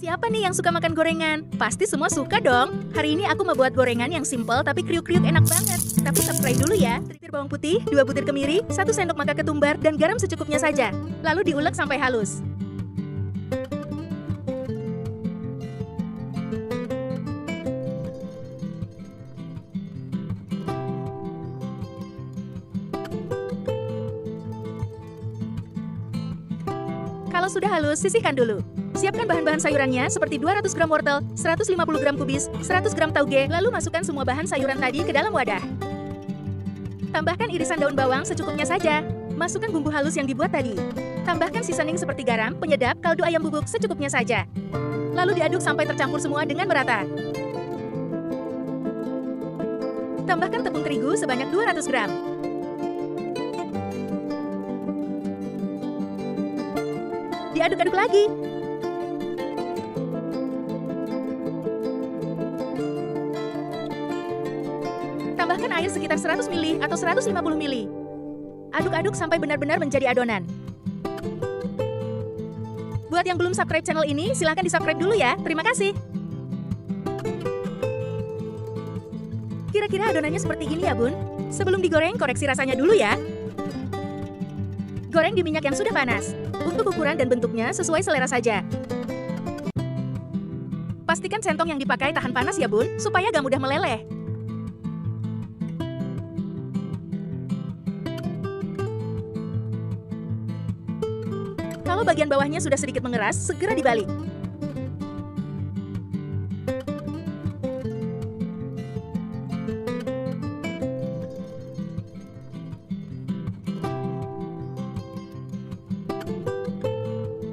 Siapa nih yang suka makan gorengan? Pasti semua suka dong. Hari ini aku mau buat gorengan yang simple tapi kriuk-kriuk enak banget. Tapi subscribe dulu ya. Sebutir bawang putih, 2 butir kemiri, 1 sendok makan ketumbar, dan garam secukupnya saja. Lalu diulek sampai halus. Kalau sudah halus, sisihkan dulu. Siapkan bahan-bahan sayurannya seperti 200 gram wortel, 150 gram kubis, 100 gram tauge, lalu masukkan semua bahan sayuran tadi ke dalam wadah. Tambahkan irisan daun bawang secukupnya saja. Masukkan bumbu halus yang dibuat tadi. Tambahkan seasoning seperti garam, penyedap, kaldu ayam bubuk secukupnya saja. Lalu diaduk sampai tercampur semua dengan merata. Tambahkan tepung terigu sebanyak 200 gram. Diaduk-aduk lagi. Tambahkan air sekitar 100 ml atau 150 ml. Aduk-aduk sampai benar-benar menjadi adonan. Buat yang belum subscribe channel ini, silahkan di-subscribe dulu ya. Terima kasih. Kira-kira adonannya seperti ini ya, Bun? Sebelum digoreng, koreksi rasanya dulu ya. Goreng di minyak yang sudah panas. Untuk ukuran dan bentuknya sesuai selera saja. Pastikan sentong yang dipakai tahan panas ya, Bun, supaya gak mudah meleleh. Kalau bagian bawahnya sudah sedikit mengeras, segera dibalik.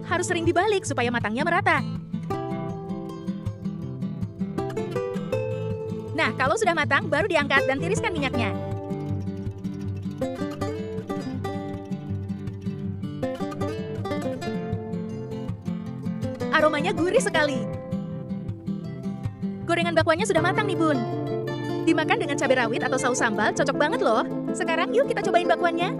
Harus sering dibalik supaya matangnya merata. Nah, kalau sudah matang, baru diangkat dan tiriskan minyaknya. Aromanya gurih sekali. Gorengan bakwannya sudah matang nih, Bun. Dimakan dengan cabai rawit atau saus sambal, cocok banget loh. Sekarang yuk kita cobain bakwannya.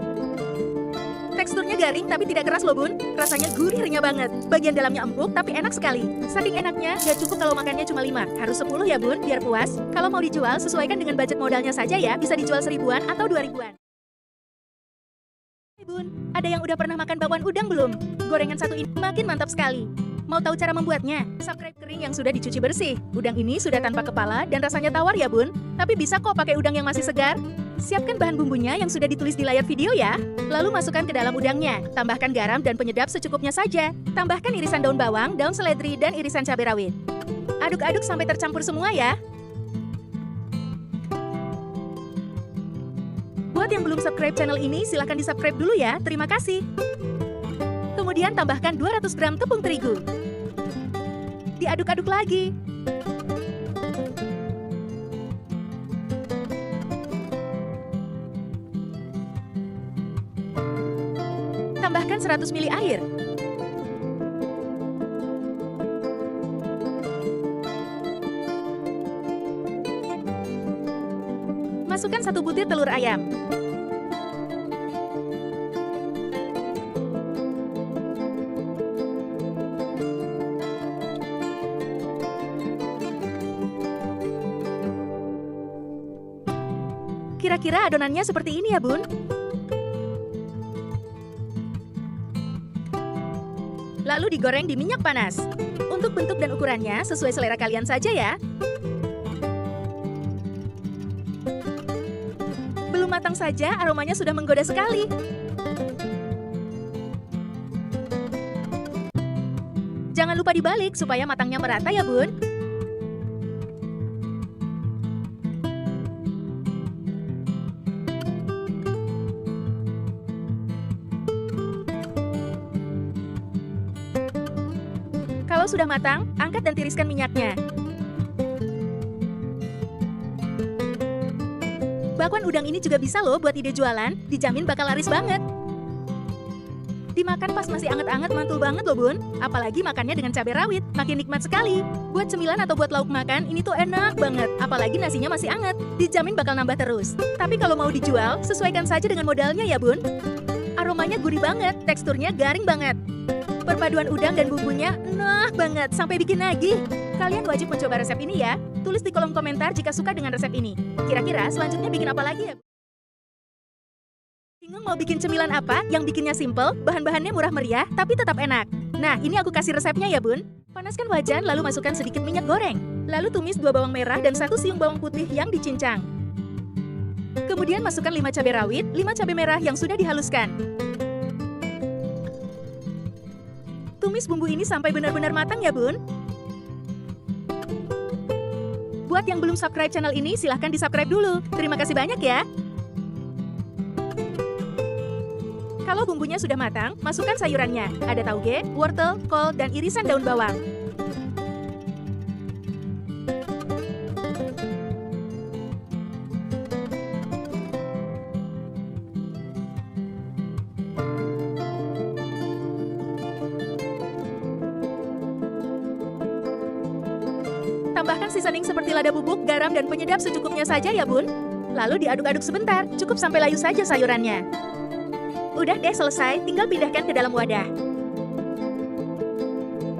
Teksturnya garing tapi tidak keras loh, Bun. Rasanya gurih renyah banget. Bagian dalamnya empuk tapi enak sekali. Saking enaknya, gak cukup kalau makannya cuma 5. Harus 10 ya, Bun, biar puas. Kalau mau dijual, sesuaikan dengan budget modalnya saja ya. Bisa dijual 1000-an atau 2000-an. Hai Bun, ada yang udah pernah makan bakwan udang belum? Gorengan satu ini makin mantap sekali. Mau tahu cara membuatnya? Subscribe kering yang sudah dicuci bersih. Udang ini sudah tanpa kepala dan rasanya tawar ya, Bun. Tapi bisa kok pakai udang yang masih segar. Siapkan bahan bumbunya yang sudah ditulis di layar video ya. Lalu masukkan ke dalam udangnya. Tambahkan garam dan penyedap secukupnya saja. Tambahkan irisan daun bawang, daun seledri, dan irisan cabai rawit. Aduk-aduk sampai tercampur semua ya. Buat yang belum subscribe channel ini, silahkan di-subscribe dulu ya. Terima kasih. Kemudian tambahkan 200 gram tepung terigu. Diaduk-aduk lagi. Tambahkan 100 ml air. Masukkan 1 butir telur ayam. Kira-kira adonannya seperti ini ya, Bun? Lalu digoreng di minyak panas. Untuk bentuk dan ukurannya sesuai selera kalian saja ya. Belum matang saja, aromanya sudah menggoda sekali. Jangan lupa dibalik supaya matangnya merata ya, Bun. Kalau sudah matang, angkat dan tiriskan minyaknya. Bakwan udang ini juga bisa loh buat ide jualan, dijamin bakal laris banget. Dimakan pas masih anget-anget mantul banget loh, Bun. Apalagi makannya dengan cabai rawit, makin nikmat sekali. Buat cemilan atau buat lauk makan, ini tuh enak banget. Apalagi nasinya masih anget, dijamin bakal nambah terus. Tapi kalau mau dijual, sesuaikan saja dengan modalnya ya, Bun. Aromanya gurih banget, teksturnya garing banget. Perpaduan udang dan bumbunya enak banget sampai bikin nagih. Kalian wajib mencoba resep ini ya. Tulis di kolom komentar jika suka dengan resep ini. Kira-kira selanjutnya bikin apa lagi ya? Bingung mau bikin cemilan apa yang bikinnya simple, bahan-bahannya murah meriah, tapi tetap enak? Nah, ini aku kasih resepnya ya bun. Panaskan wajan lalu masukkan sedikit minyak goreng. Lalu tumis 2 bawang merah dan 1 siung bawang putih yang dicincang. Kemudian masukkan 5 cabai rawit, 5 cabai merah yang sudah dihaluskan. Tumis bumbu ini sampai benar-benar matang ya bun. Buat yang belum subscribe channel ini, silahkan di-subscribe dulu. Terima kasih banyak ya. Kalau bumbunya sudah matang, masukkan sayurannya. Ada tauge, wortel, kol, dan irisan daun bawang. Tambahkan seasoning seperti lada bubuk, garam, dan penyedap secukupnya saja ya bun. Lalu diaduk-aduk sebentar, cukup sampai layu saja sayurannya. Udah deh selesai, tinggal pindahkan ke dalam wadah.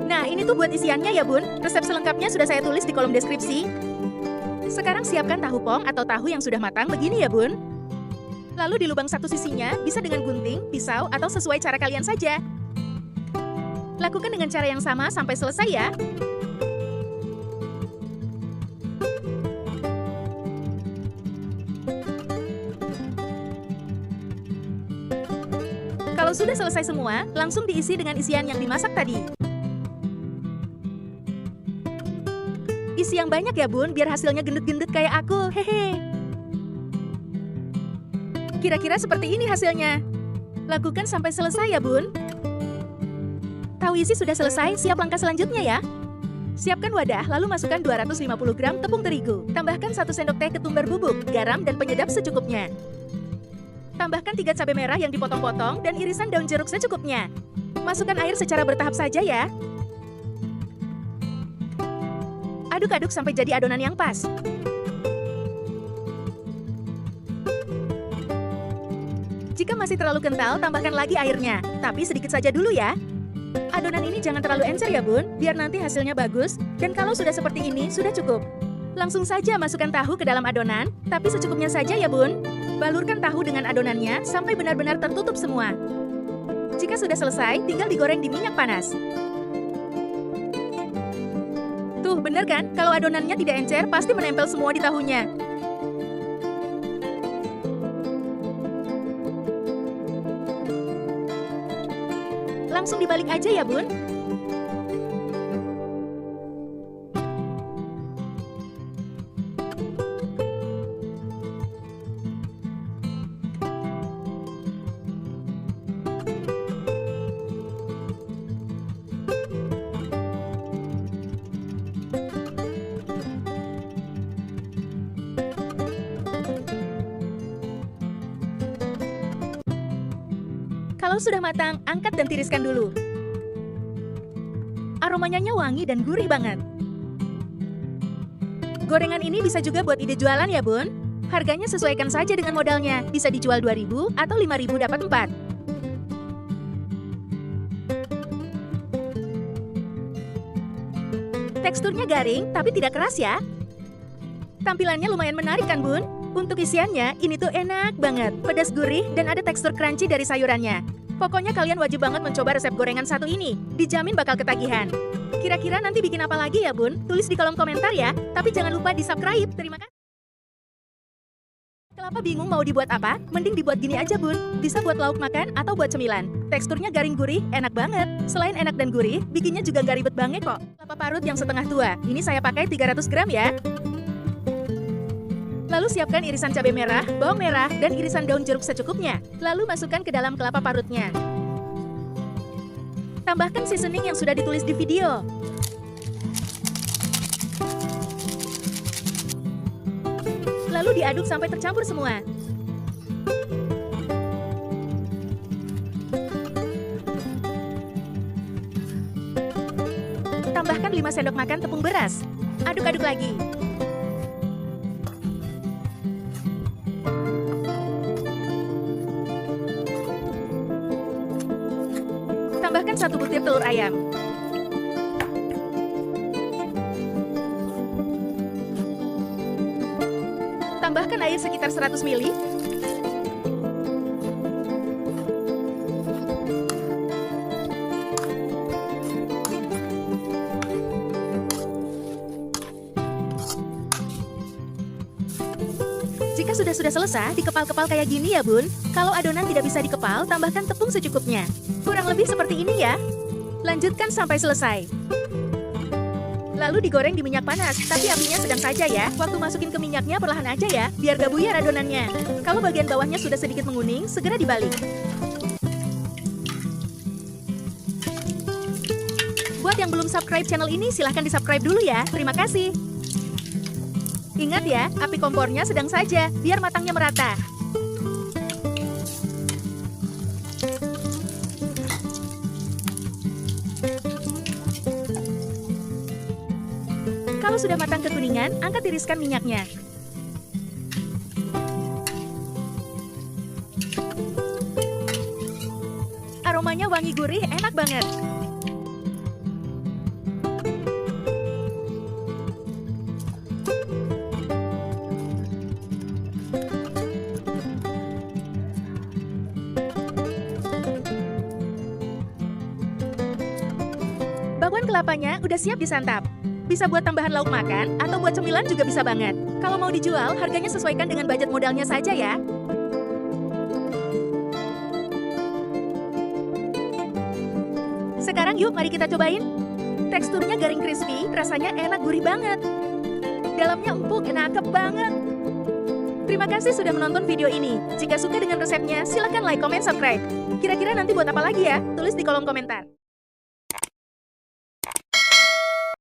Nah, ini tuh buat isiannya ya bun. Resep selengkapnya sudah saya tulis di kolom deskripsi. Sekarang siapkan tahu pong atau tahu yang sudah matang begini ya bun. Lalu dilubang satu sisinya, bisa dengan gunting, pisau, atau sesuai cara kalian saja. Lakukan dengan cara yang sama sampai selesai ya. Kalau sudah selesai semua, langsung diisi dengan isian yang dimasak tadi. Isi yang banyak ya bun, biar hasilnya gendut-gendut kayak aku, hehe. Kira-kira seperti ini hasilnya. Lakukan sampai selesai ya bun. Tahu isi sudah selesai, siap langkah selanjutnya ya. Siapkan wadah, lalu masukkan 250 gram tepung terigu. Tambahkan 1 sendok teh ketumbar bubuk, garam, dan penyedap secukupnya. Tambahkan 3 cabai merah yang dipotong-potong dan irisan daun jeruk secukupnya. Masukkan air secara bertahap saja ya. Aduk-aduk sampai jadi adonan yang pas. Jika masih terlalu kental, tambahkan lagi airnya. Tapi sedikit saja dulu ya. Adonan ini jangan terlalu encer ya bun, biar nanti hasilnya bagus. Dan kalau sudah seperti ini, sudah cukup. Langsung saja masukkan tahu ke dalam adonan, tapi secukupnya saja ya bun. Balurkan tahu dengan adonannya sampai benar-benar tertutup semua. Jika sudah selesai, tinggal digoreng di minyak panas. Tuh, bener kan? Kalau adonannya tidak encer, pasti menempel semua di tahunya. Langsung dibalik aja ya bun. Kalau sudah matang, angkat dan tiriskan dulu. Aromanya wangi dan gurih banget. Gorengan ini bisa juga buat ide jualan ya bun. Harganya sesuaikan saja dengan modalnya. Bisa dijual 2.000 atau 5.000 dapat 4. Teksturnya garing, tapi tidak keras ya. Tampilannya lumayan menarik kan bun? Untuk isiannya, ini tuh enak banget. Pedas gurih dan ada tekstur crunchy dari sayurannya. Pokoknya kalian wajib banget mencoba resep gorengan satu ini. Dijamin bakal ketagihan. Kira-kira nanti bikin apa lagi ya bun? Tulis di kolom komentar ya. Tapi jangan lupa di-subscribe. Terima kasih. Kelapa bingung mau dibuat apa? Mending dibuat gini aja bun. Bisa buat lauk makan atau buat cemilan. Teksturnya garing gurih, enak banget. Selain enak dan gurih, bikinnya juga gak ribet banget kok. Kelapa parut yang setengah tua. Ini saya pakai 300 gram ya. Lalu siapkan irisan cabai merah, bawang merah, dan irisan daun jeruk secukupnya. Lalu masukkan ke dalam kelapa parutnya. Tambahkan seasoning yang sudah ditulis di video. Lalu diaduk sampai tercampur semua. Tambahkan 5 sendok makan tepung beras. Aduk-aduk lagi. Tambahkan 1 butir telur ayam. Tambahkan air sekitar 100 ml. Jika sudah selesai, dikepal-kepal kayak gini ya bun. Kalau adonan tidak bisa dikepal, tambahkan tepung secukupnya. Kurang lebih seperti ini ya. Lanjutkan sampai selesai. Lalu digoreng di minyak panas, tapi apinya sedang saja ya. Waktu masukin ke minyaknya perlahan aja ya, biar gak buyar adonannya. Kalau bagian bawahnya sudah sedikit menguning, segera dibalik. Buat yang belum subscribe channel ini, silahkan di-subscribe dulu ya. Terima kasih. Ingat ya, api kompornya sedang saja, biar matangnya merata. Kalau sudah matang kekuningan, angkat tiriskan minyaknya. Aromanya wangi gurih, enak banget. Bakwan kelapanya udah siap disantap. Bisa buat tambahan lauk makan, atau buat cemilan juga bisa banget. Kalau mau dijual, harganya sesuaikan dengan budget modalnya saja ya. Sekarang yuk, mari kita cobain. Teksturnya garing crispy, rasanya enak gurih banget. Dalamnya empuk, enak banget. Terima kasih sudah menonton video ini. Jika suka dengan resepnya, silahkan like, comment, subscribe. Kira-kira nanti buat apa lagi ya? Tulis di kolom komentar.